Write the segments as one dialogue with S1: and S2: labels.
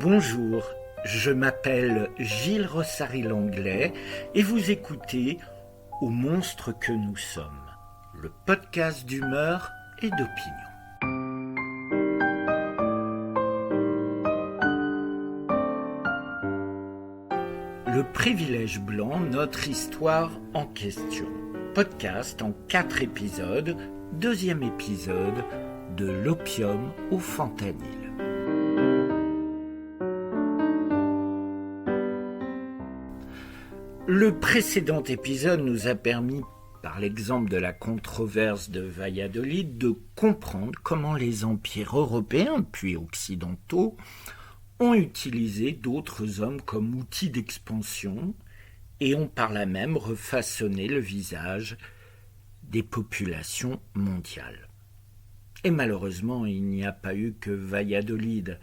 S1: Bonjour, je m'appelle Gilles Rossary-Langlais et vous écoutez Aux monstres que nous sommes, le podcast d'humeur et d'opinion. Le privilège blanc, notre histoire en question. Podcast en 4 épisodes, 2e épisode de l'opium au fentanyl. Le précédent épisode nous a permis, par l'exemple de la controverse de Valladolid, de comprendre comment les empires européens, puis occidentaux, ont utilisé d'autres hommes comme outil d'expansion et ont par là même refaçonné le visage des populations mondiales. Et malheureusement, il n'y a pas eu que Valladolid.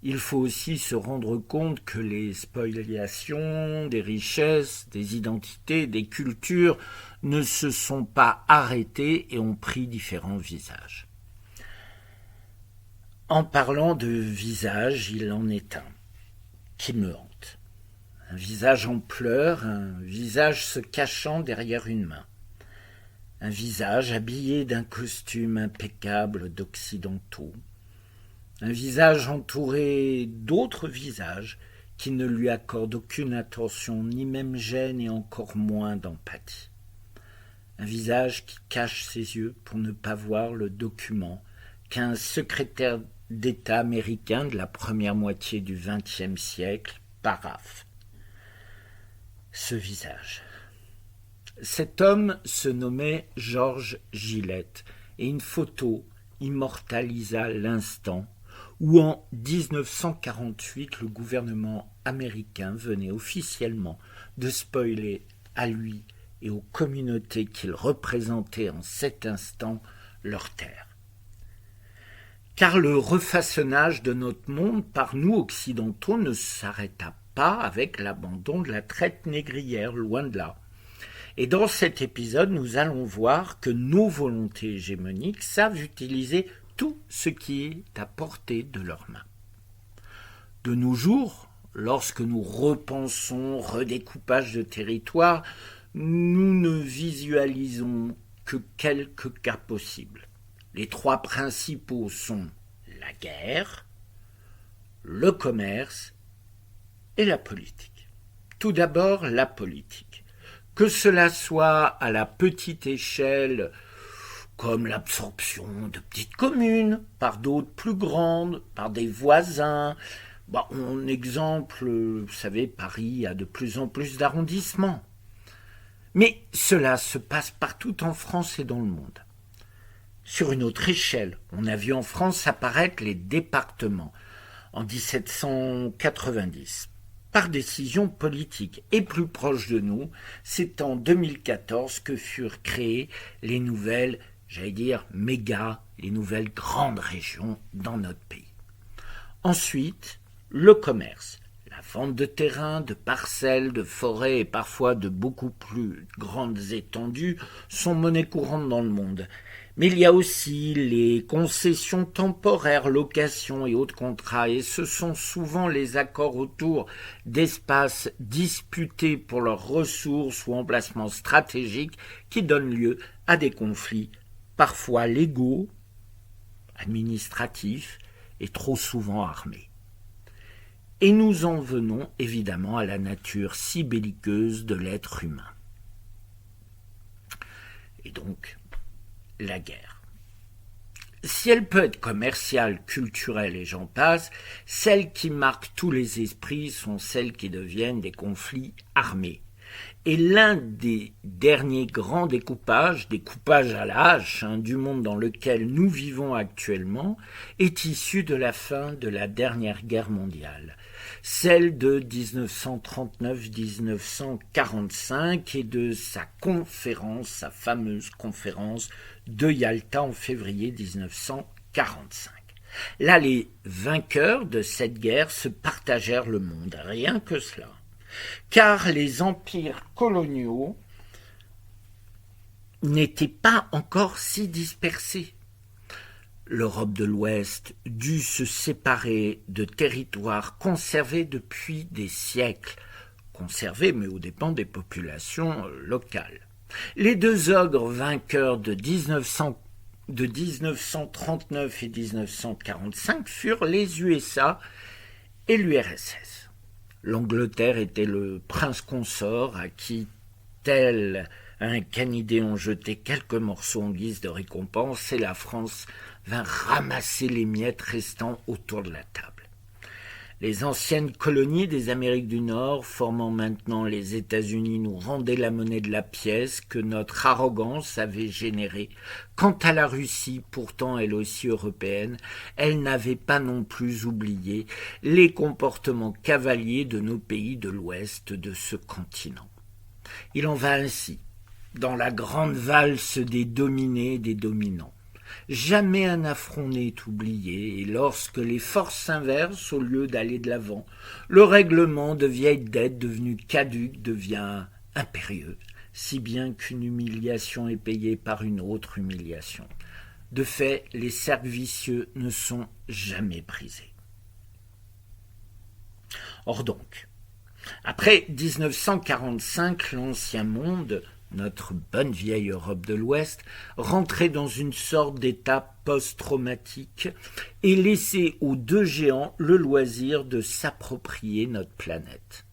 S1: Il faut aussi se rendre compte que les spoliations des richesses, des identités, des cultures ne se sont pas arrêtées et ont pris différents visages. En parlant de visage, il en est un qui me hante. Un visage en pleurs, un visage se cachant derrière une main. Un visage habillé d'un costume impeccable d'occidentaux. Un visage entouré d'autres visages qui ne lui accordent aucune attention, ni même gêne et encore moins d'empathie. Un visage qui cache ses yeux pour ne pas voir le document qu'un secrétaire d'État américain de la première moitié du XXe siècle paraphe. Ce visage. Cet homme se nommait Georges Gillette et une photo immortalisa l'instant où en 1948 le gouvernement américain venait officiellement de spoiler à lui et aux communautés qu'il représentait en cet instant leur terre. Car le refaçonnage de notre monde par nous occidentaux ne s'arrêta pas avec l'abandon de la traite négrière, loin de là. Et dans cet épisode, nous allons voir que nos volontés hégémoniques savent utiliser tout ce qui est à portée de leurs mains. De nos jours, lorsque nous repensons redécoupage de territoire, nous ne visualisons que quelques cas possibles. Les 3 principaux sont la guerre, le commerce et la politique. Tout d'abord, la politique. Que cela soit à la petite échelle, comme l'absorption de petites communes, par d'autres plus grandes, par des voisins. En exemple, vous savez, Paris a de plus en plus d'arrondissements. Mais cela se passe partout en France et dans le monde. Sur une autre échelle, on a vu en France apparaître les départements en 1790. Par décision politique. Et plus proche de nous, c'est en 2014 que furent créées les nouvelles, les nouvelles grandes régions dans notre pays. Ensuite, le commerce, la vente de terrains, de parcelles, de forêts et parfois de beaucoup plus grandes étendues sont monnaie courante dans le monde. Mais il y a aussi les concessions temporaires, locations et autres contrats, et ce sont souvent les accords autour d'espaces disputés pour leurs ressources ou emplacements stratégiques qui donnent lieu à des conflits, parfois légaux, administratifs et trop souvent armés. Et nous en venons évidemment à la nature si belliqueuse de l'être humain. Et donc, la guerre. Si elle peut être commerciale, culturelle et j'en passe, celles qui marquent tous les esprits sont celles qui deviennent des conflits armés. Et l'un des derniers grands découpages à la hache du monde dans lequel nous vivons actuellement, est issu de la fin de la dernière guerre mondiale, celle de 1939-1945 et de sa fameuse conférence de Yalta en février 1945. Là, les vainqueurs de cette guerre se partagèrent le monde, rien que cela. Car les empires coloniaux n'étaient pas encore si dispersés. L'Europe de l'Ouest dut se séparer de territoires conservés depuis des siècles, conservés mais aux dépens des populations locales. Les deux ogres vainqueurs de 1939 et 1945 furent les USA et l'URSS. L'Angleterre était le prince consort à qui, tel un canidé, on jetait quelques morceaux en guise de récompense, et la France vint ramasser les miettes restant autour de la table. Les anciennes colonies des Amériques du Nord, formant maintenant les États-Unis, nous rendaient la monnaie de la pièce que notre arrogance avait générée. Quant à la Russie, pourtant elle aussi européenne, elle n'avait pas non plus oublié les comportements cavaliers de nos pays de l'Ouest de ce continent. Il en va ainsi, dans la grande valse des dominés et des dominants. Jamais un affront n'est oublié, et lorsque les forces s'inversent, au lieu d'aller de l'avant, le règlement de vieilles dettes devenues caduques devient impérieux, si bien qu'une humiliation est payée par une autre humiliation. De fait, les cercles vicieux ne sont jamais brisés. Or donc, après 1945, l'ancien monde, notre bonne vieille Europe de l'Ouest, rentrait dans une sorte d'état post-traumatique et laissait aux deux géants le loisir de s'approprier notre planète.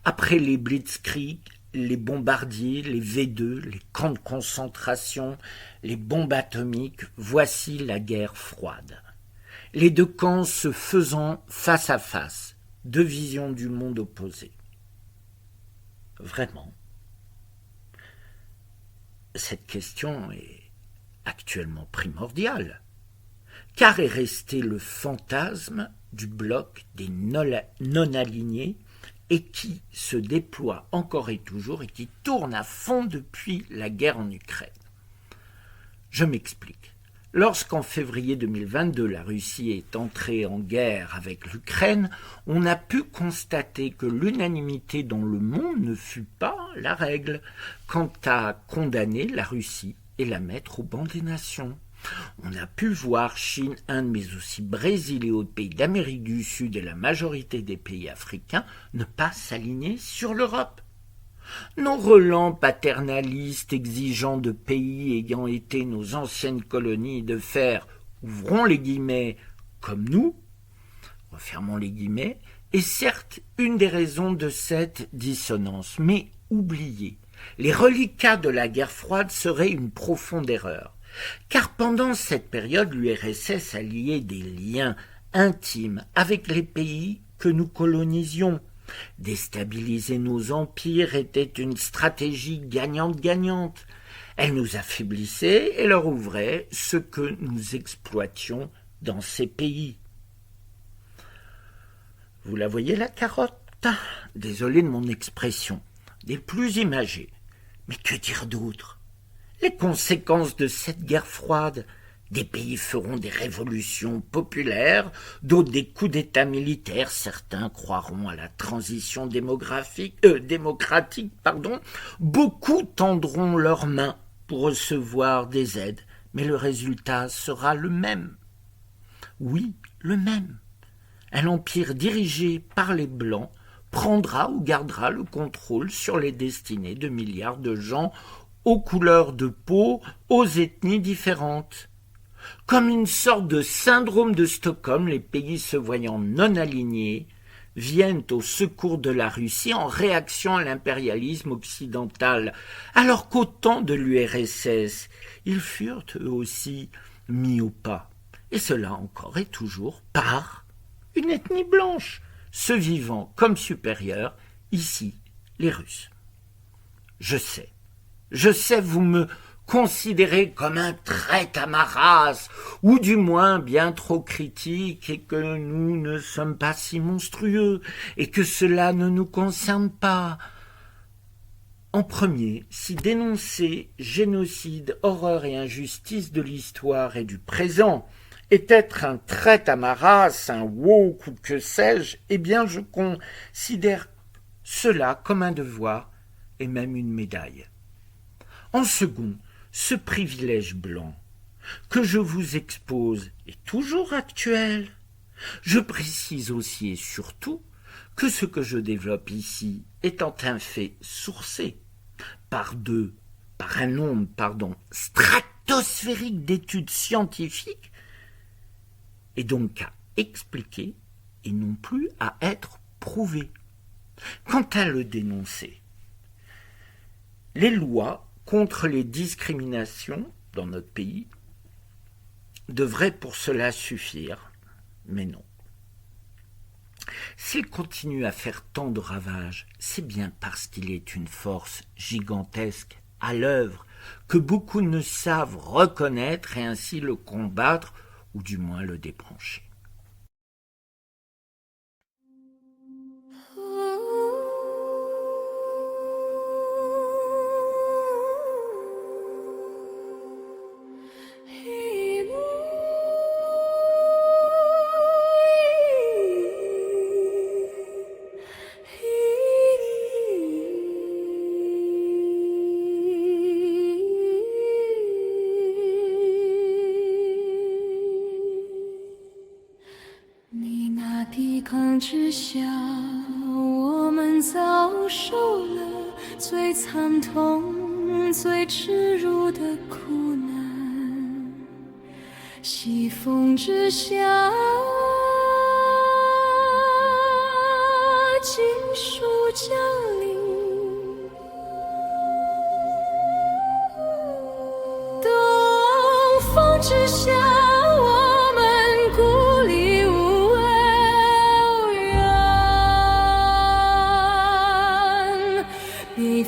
S1: Après les blitzkrieg, les bombardiers, les V2, les camps de concentration, les bombes atomiques, voici la guerre froide. Les deux camps se faisant face à face, deux visions du monde opposées. Vraiment, cette question est actuellement primordiale, car est resté le fantasme du bloc des non-alignés et qui se déploie encore et toujours et qui tourne à fond depuis la guerre en Ukraine. Je m'explique. Lorsqu'en février 2022, la Russie est entrée en guerre avec l'Ukraine, on a pu constater que l'unanimité dans le monde ne fut pas la règle quant à condamner la Russie et la mettre au banc des nations. On a pu voir Chine, Inde, mais aussi Brésil et autres pays d'Amérique du Sud et la majorité des pays africains ne pas s'aligner sur l'Europe. Nos relents paternalistes exigeant de pays ayant été nos anciennes colonies de faire, ouvrons les guillemets, comme nous, refermons les guillemets, est certes une des raisons de cette dissonance, mais oublier les reliquats de la guerre froide serait une profonde erreur, car pendant cette période, l'URSS a lié des liens intimes avec les pays que nous colonisions. Déstabiliser nos empires était une stratégie gagnante-gagnante. Elle nous affaiblissait et leur ouvrait ce que nous exploitions dans ces pays. Vous la voyez, la carotte? Désolé de mon expression, des plus imagées. Mais que dire d'autre? Les conséquences de cette guerre froide. Des pays feront des révolutions populaires, d'autres des coups d'État militaires, certains croiront à la transition démocratique, beaucoup tendront leurs mains pour recevoir des aides, mais le résultat sera le même. Oui, le même. Un empire dirigé par les Blancs prendra ou gardera le contrôle sur les destinées de milliards de gens aux couleurs de peau, aux ethnies différentes. Comme une sorte de syndrome de Stockholm, les pays se voyant non alignés viennent au secours de la Russie en réaction à l'impérialisme occidental, alors qu'au temps de l'URSS, ils furent eux aussi mis au pas, et cela encore et toujours par une ethnie blanche, se vivant comme supérieure, ici les Russes. Je sais, vous me considéré comme un traître à ma race, ou du moins bien trop critique, et que nous ne sommes pas si monstrueux, et que cela ne nous concerne pas. En premier, si dénoncer génocide, horreur et injustice de l'histoire et du présent est être un traître à ma race, un woke ou que sais-je, eh bien je considère cela comme un devoir et même une médaille. En second, ce privilège blanc que je vous expose est toujours actuel. Je précise aussi et surtout que ce que je développe ici étant un fait sourcé par un nombre, stratosphérique d'études scientifiques, et donc à expliquer et non plus à être prouvé. Quant à le dénoncer, les lois contre les discriminations dans notre pays devraient pour cela suffire, mais non. S'il continue à faire tant de ravages, c'est bien parce qu'il est une force gigantesque à l'œuvre que beaucoup ne savent reconnaître et ainsi le combattre ou du moins le débrancher.
S2: 抵抗之下，我们遭受了最惨痛、最耻辱的苦难。西风之下，金属降临，东风之下。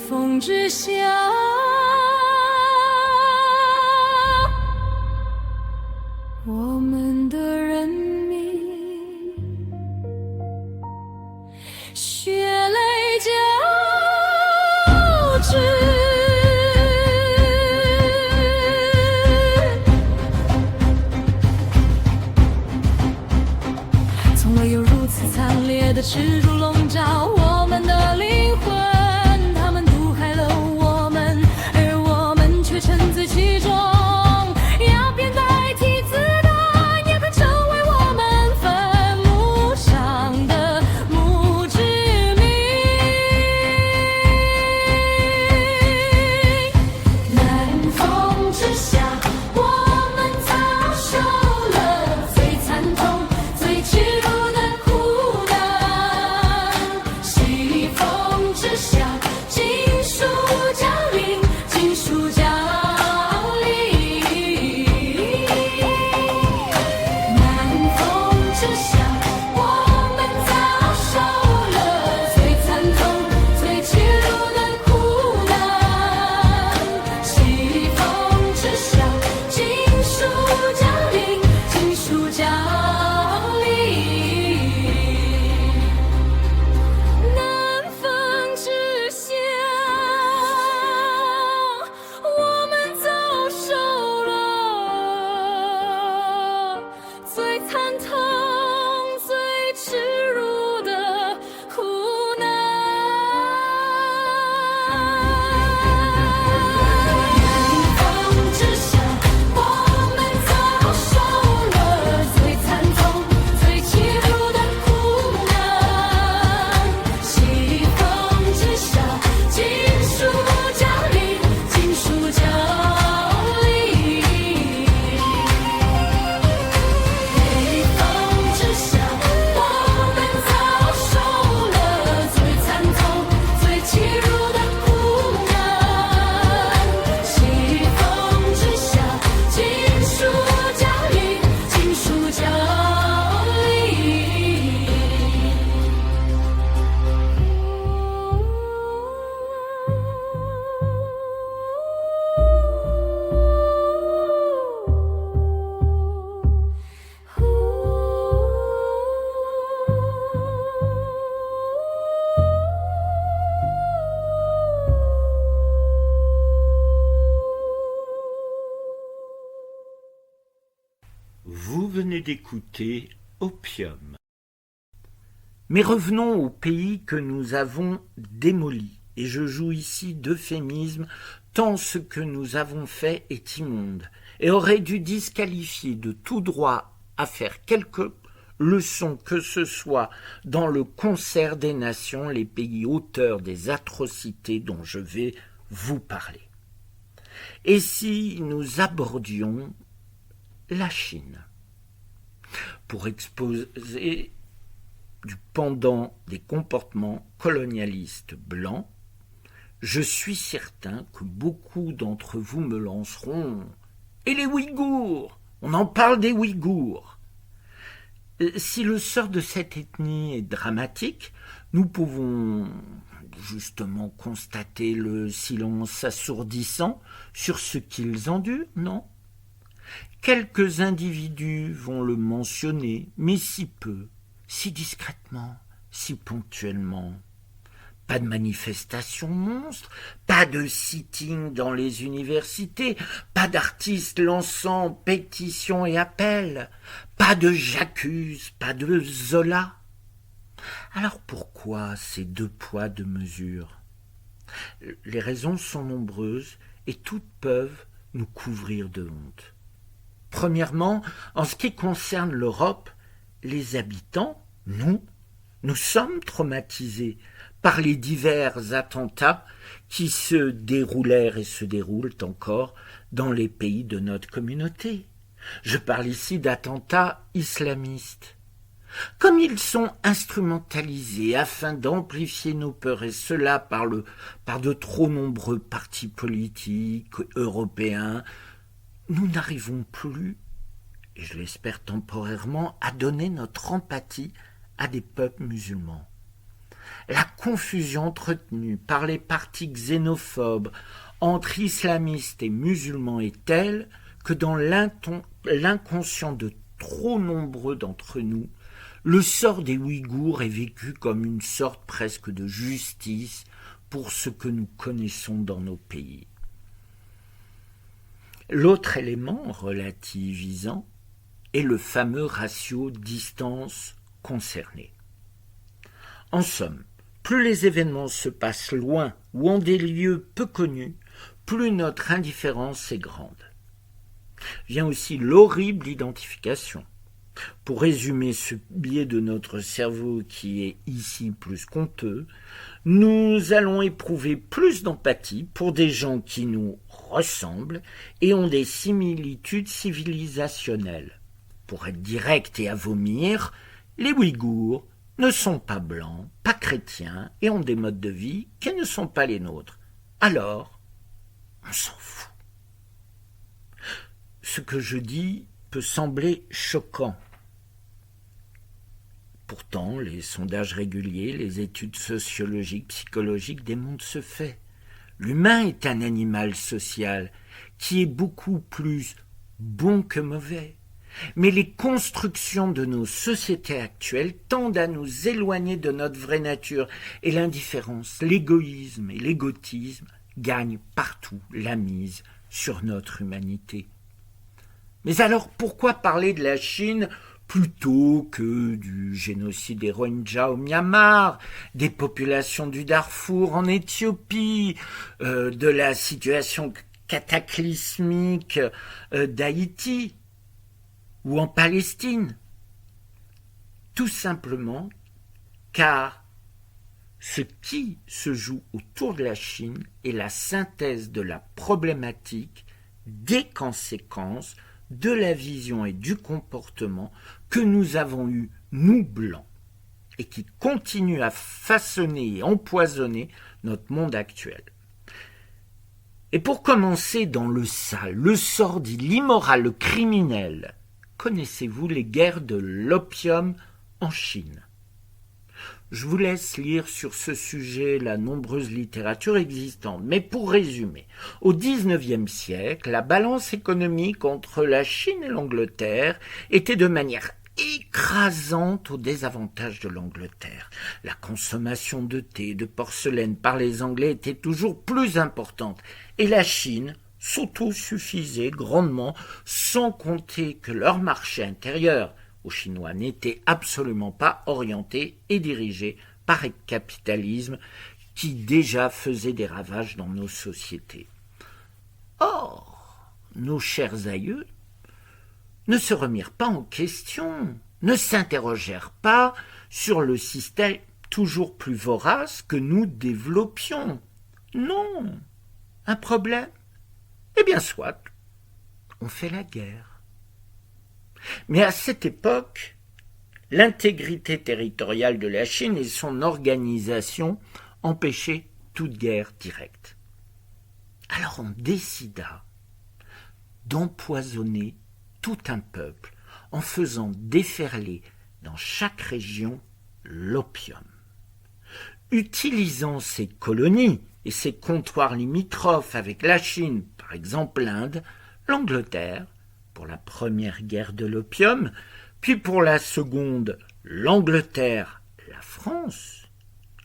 S2: 风之下，我们的人民血泪交织。从未有如此惨烈的耻辱笼罩我们的灵魂。沉醉其中，鸦片代替子弹，也会成为我们坟墓上的墓志铭。南风之下，我们遭受了最惨痛、最耻辱的苦难。西风之下，金属降临，金属降临。
S1: Vous venez d'écouter Opium. Mais revenons au pays que nous avons démoli, et je joue ici d'euphémisme tant ce que nous avons fait est immonde, et aurait dû disqualifier de tout droit à faire quelque leçon que ce soit dans le concert des nations les pays auteurs des atrocités dont je vais vous parler. Et si nous abordions la Chine pour exposer du pendant des comportements colonialistes blancs, je suis certain que beaucoup d'entre vous me lanceront « Et les Ouïghours ? On en parle des Ouïghours !» Si le sort de cette ethnie est dramatique, nous pouvons justement constater le silence assourdissant sur ce qu'ils endurent, non ? Quelques individus vont le mentionner, mais si peu, si discrètement, si ponctuellement. Pas de manifestations monstres, pas de sitting dans les universités, pas d'artistes lançant pétitions et appels, pas de J'accuse, pas de Zola. Alors pourquoi ces 2 poids 2 mesures ? Les raisons sont nombreuses et toutes peuvent nous couvrir de honte. Premièrement, en ce qui concerne l'Europe, les habitants, nous sommes traumatisés par les divers attentats qui se déroulèrent et se déroulent encore dans les pays de notre communauté. Je parle ici d'attentats islamistes. Comme ils sont instrumentalisés afin d'amplifier nos peurs, et cela par de trop nombreux partis politiques européens, nous n'arrivons plus, et je l'espère temporairement, à donner notre empathie à des peuples musulmans. La confusion entretenue par les partis xénophobes entre islamistes et musulmans est telle que dans l'inconscient de trop nombreux d'entre nous, le sort des Ouïghours est vécu comme une sorte presque de justice pour ce que nous connaissons dans nos pays. L'autre élément relativisant est le fameux ratio distance concernée. En somme, plus les événements se passent loin ou en des lieux peu connus, plus notre indifférence est grande. Vient aussi l'horrible identification. Pour résumer ce biais de notre cerveau qui est ici plus qu'honteux, nous allons éprouver plus d'empathie pour des gens qui nous ressemblent et ont des similitudes civilisationnelles. Pour être direct et à vomir, les Ouïghours ne sont pas blancs, pas chrétiens et ont des modes de vie qui ne sont pas les nôtres. Alors, on s'en fout. Ce que je dis peut sembler choquant. Pourtant, les sondages réguliers, les études sociologiques, psychologiques démontrent ce fait. L'humain est un animal social qui est beaucoup plus bon que mauvais. Mais les constructions de nos sociétés actuelles tendent à nous éloigner de notre vraie nature et l'indifférence, l'égoïsme et l'égotisme gagnent partout la mise sur notre humanité. Mais alors pourquoi parler de la Chine plutôt que du génocide des Rohingyas au Myanmar, des populations du Darfour en Éthiopie, de la situation cataclysmique d'Haïti ou en Palestine? Tout simplement car ce qui se joue autour de la Chine est la synthèse de la problématique, des conséquences, de la vision et du comportement que nous avons eu, nous blancs, et qui continue à façonner et empoisonner notre monde actuel. Et pour commencer dans le sale, le sordide, l'immoral, le criminel, connaissez-vous les guerres de l'opium en Chine? Je vous laisse lire sur ce sujet la nombreuse littérature existante. Mais pour résumer, au XIXe siècle, la balance économique entre la Chine et l'Angleterre était de manière écrasante au désavantage de l'Angleterre. La consommation de thé et de porcelaine par les Anglais était toujours plus importante et la Chine s'autosuffisait grandement, sans compter que leur marché intérieur aux Chinois n'était absolument pas orienté et dirigé par un capitalisme qui déjà faisait des ravages dans nos sociétés. Or, nos chers aïeux ne se remirent pas en question, ne s'interrogèrent pas sur le système toujours plus vorace que nous développions. Non, un problème? Eh bien soit, on fait la guerre. Mais à cette époque, l'intégrité territoriale de la Chine et son organisation empêchaient toute guerre directe. Alors on décida d'empoisonner tout un peuple en faisant déferler dans chaque région l'opium. Utilisant ces colonies et ces comptoirs limitrophes avec la Chine, par exemple l'Inde, l'Angleterre, pour la première guerre de l'opium, puis pour la seconde, l'Angleterre, la France,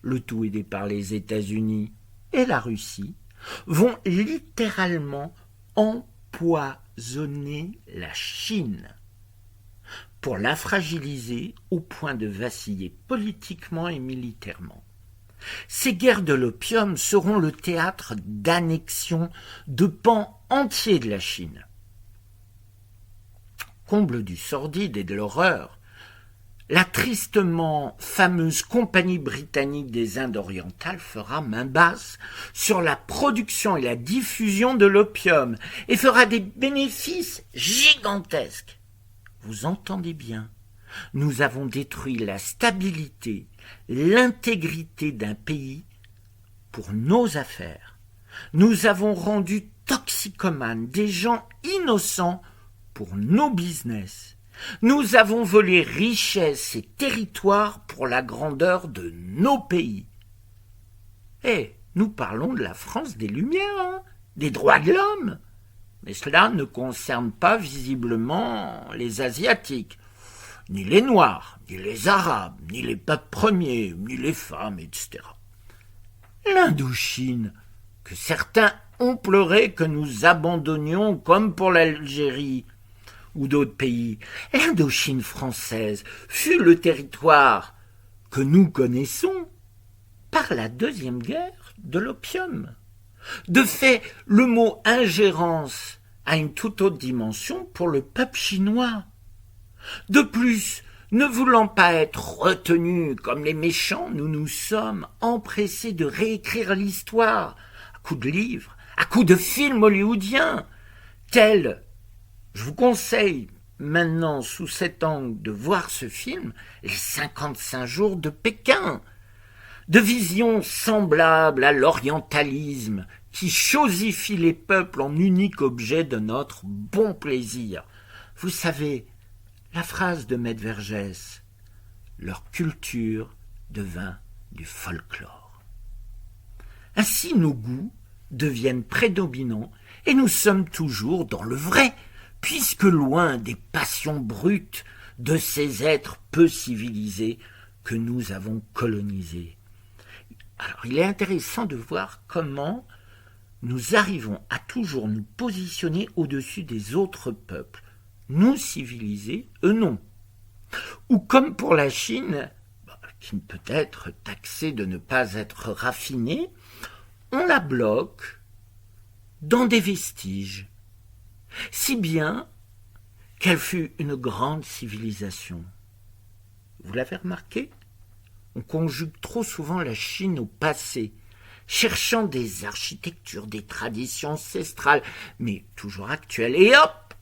S1: le tout aidé par les États-Unis et la Russie, vont littéralement empoisonner la Chine pour la fragiliser au point de vaciller politiquement et militairement. Ces guerres de l'opium seront le théâtre d'annexion de pans entiers de la Chine. Comble du sordide et de l'horreur, la tristement fameuse Compagnie britannique des Indes orientales fera main basse sur la production et la diffusion de l'opium et fera des bénéfices gigantesques. Vous entendez bien, nous avons détruit la stabilité, l'intégrité d'un pays pour nos affaires. Nous avons rendu toxicomanes des gens innocents pour nos business. Nous avons volé richesses et territoires pour la grandeur de nos pays. Eh, nous parlons de la France des Lumières, des droits de l'homme. Mais cela ne concerne pas visiblement les Asiatiques, ni les Noirs, ni les Arabes, ni les peuples premiers, ni les femmes, etc. L'Indochine, que certains ont pleuré que nous abandonnions comme pour l'Algérie, ou d'autres pays, l'Indochine française fut le territoire que nous connaissons par la deuxième guerre de l'opium. De fait, le mot ingérence a une toute autre dimension pour le peuple chinois. De plus, ne voulant pas être retenus comme les méchants, nous nous sommes empressés de réécrire l'histoire à coups de livres, à coups de films hollywoodiens, tels. Je vous conseille maintenant, sous cet angle, de voir ce film, Les 55 jours de Pékin, de visions semblables à l'orientalisme qui chosifie les peuples en unique objet de notre bon plaisir. Vous savez, la phrase de Maître Vergès, leur culture devint du folklore. Ainsi nos goûts deviennent prédominants et nous sommes toujours dans le vrai, puisque loin des passions brutes de ces êtres peu civilisés que nous avons colonisés. Alors il est intéressant de voir comment nous arrivons à toujours nous positionner au-dessus des autres peuples, nous civilisés, eux non. Ou comme pour la Chine, qui peut être taxée de ne pas être raffinée, on la bloque dans des vestiges, si bien qu'elle fut une grande civilisation. Vous l'avez remarqué? On conjugue trop souvent la Chine au passé, cherchant des architectures, des traditions ancestrales, mais toujours actuelles, et hop,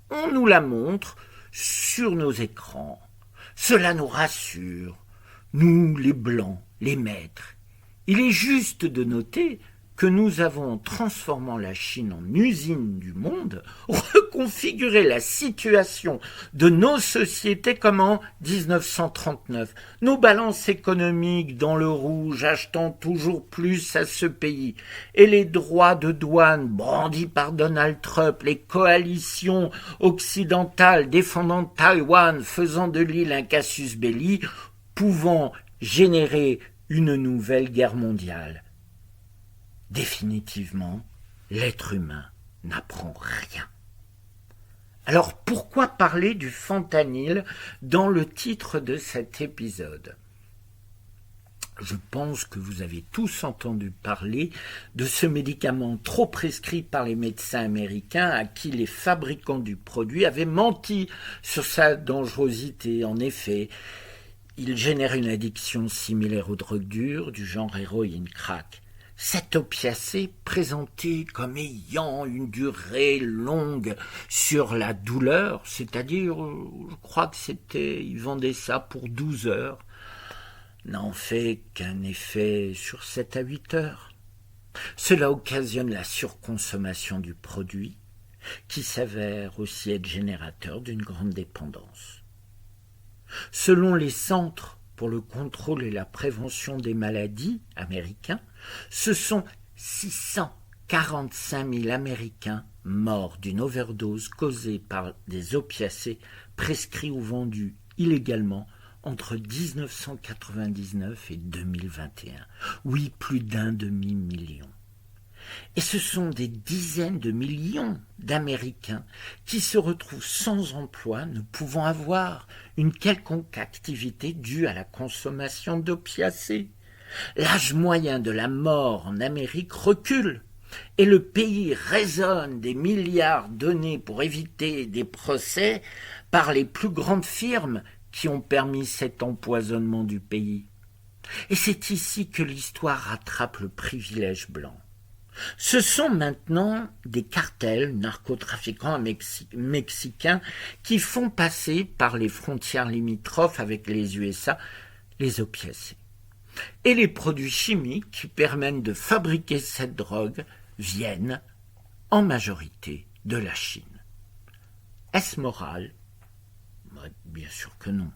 S1: on nous la montre sur nos écrans. Cela nous rassure, nous les Blancs, les maîtres. Il est juste de noter que nous avons, en transformant la Chine en usine du monde, reconfiguré la situation de nos sociétés comme en 1939. Nos balances économiques dans le rouge, achetant toujours plus à ce pays, et les droits de douane brandis par Donald Trump, les coalitions occidentales défendant Taïwan, faisant de l'île un casus belli, pouvant générer une nouvelle guerre mondiale. Définitivement, l'être humain n'apprend rien. Alors pourquoi parler du fentanyl dans le titre de cet épisode? Je pense que vous avez tous entendu parler de ce médicament trop prescrit par les médecins américains à qui les fabricants du produit avaient menti sur sa dangerosité. En effet, il génère une addiction similaire aux drogues dures du genre héroïne, crack. Cet opiacé, présenté comme ayant une durée longue sur la douleur, c'est-à-dire, je crois que ils vendaient ça pour 12 heures, n'en fait qu'un effet sur 7 à 8 heures. Cela occasionne la surconsommation du produit, qui s'avère aussi être générateur d'une grande dépendance. Selon les Centres pour le contrôle et la prévention des maladies américains, ce sont 645 000 Américains morts d'une overdose causée par des opiacés prescrits ou vendus illégalement entre 1999 et 2021. Oui, plus d'1 demi-million. Et ce sont des dizaines de millions d'Américains qui se retrouvent sans emploi, ne pouvant avoir une quelconque activité due à la consommation d'opiacés. L'âge moyen de la mort en Amérique recule et le pays raisonne des milliards donnés pour éviter des procès par les plus grandes firmes qui ont permis cet empoisonnement du pays. Et c'est ici que l'histoire rattrape le privilège blanc. Ce sont maintenant des cartels narcotrafiquants mexicains qui font passer par les frontières limitrophes avec les USA les opiacés. Et les produits chimiques qui permettent de fabriquer cette drogue viennent en majorité de la Chine. Est-ce moral ? Bien sûr que non.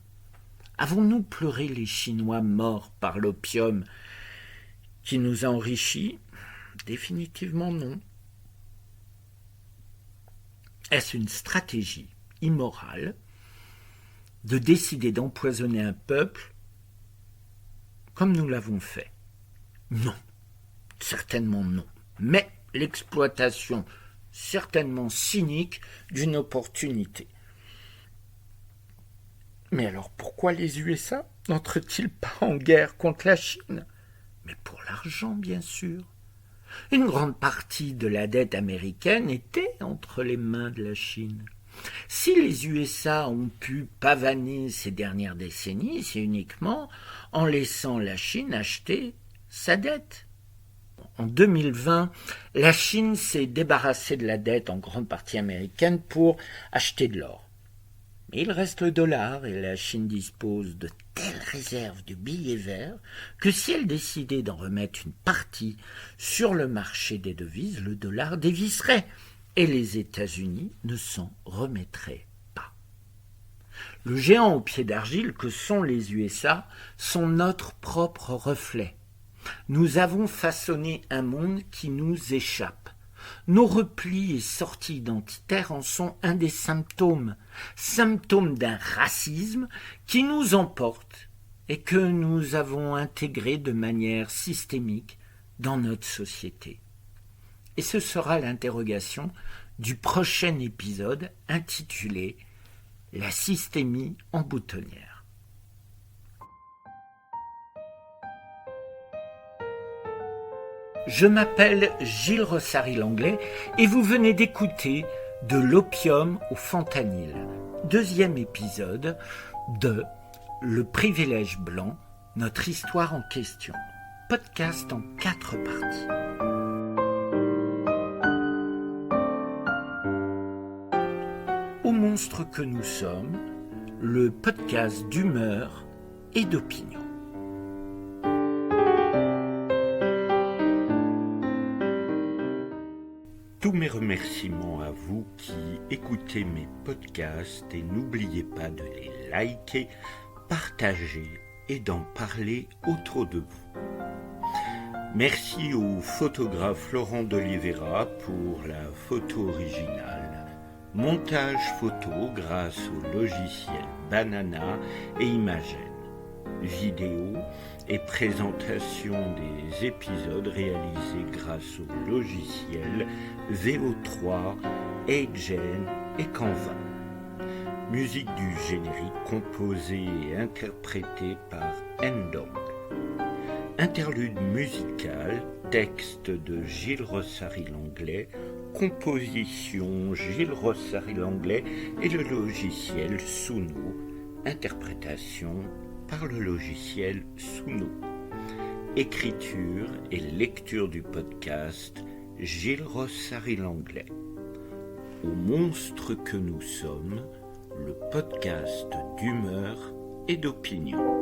S1: Avons-nous pleuré les Chinois morts par l'opium qui nous a enrichis ? Définitivement non. Est-ce une stratégie immorale de décider d'empoisonner un peuple comme nous l'avons fait? Non, certainement non. Mais l'exploitation certainement cynique d'une opportunité. Mais alors pourquoi les USA n'entrent-ils pas en guerre contre la Chine? Mais pour l'argent, bien sûr. Une grande partie de la dette américaine était entre les mains de la Chine. Si les USA ont pu pavaner ces dernières décennies, c'est uniquement en laissant la Chine acheter sa dette. En 2020, la Chine s'est débarrassée de la dette en grande partie américaine pour acheter de l'or. Mais il reste le dollar et la Chine dispose de telles réserves de billets verts que si elle décidait d'en remettre une partie sur le marché des devises, le dollar dévisserait et les États-Unis ne s'en remettraient pas. Le géant au pied d'argile que sont les USA sont notre propre reflet. Nous avons façonné un monde qui nous échappe. Nos replis et sorties identitaires en sont un des symptômes d'un racisme qui nous emporte et que nous avons intégré de manière systémique dans notre société. Et ce sera l'interrogation du prochain épisode intitulé « La systémie en boutonnière ». Je m'appelle Gilles Rossary-Langlais et vous venez d'écouter De l'opium au fentanyl, deuxième épisode de Le privilège blanc, notre histoire en question, podcast en 4 parties. Au monstre que nous sommes, le podcast d'humeur et d'opinion. Tous mes remerciements à vous qui écoutez mes podcasts et n'oubliez pas de les liker, partager et d'en parler autour de vous. Merci au photographe Laurent d'Oliveira pour la photo originale. Montage photo grâce au logiciel Banana et Imagen. Vidéo et présentation des épisodes réalisés grâce au logiciel VO3, Agen et Canva. Musique du générique composée et interprétée par Ndong. Interlude musical, texte de Gilles Rossary-Langlais, composition Gilles Rossary-Langlais et le logiciel Suno, interprétation par le logiciel Suno. Écriture et lecture du podcast Gilles Rossary-Langlais. Au monstre que nous sommes, le podcast d'humeur et d'opinion.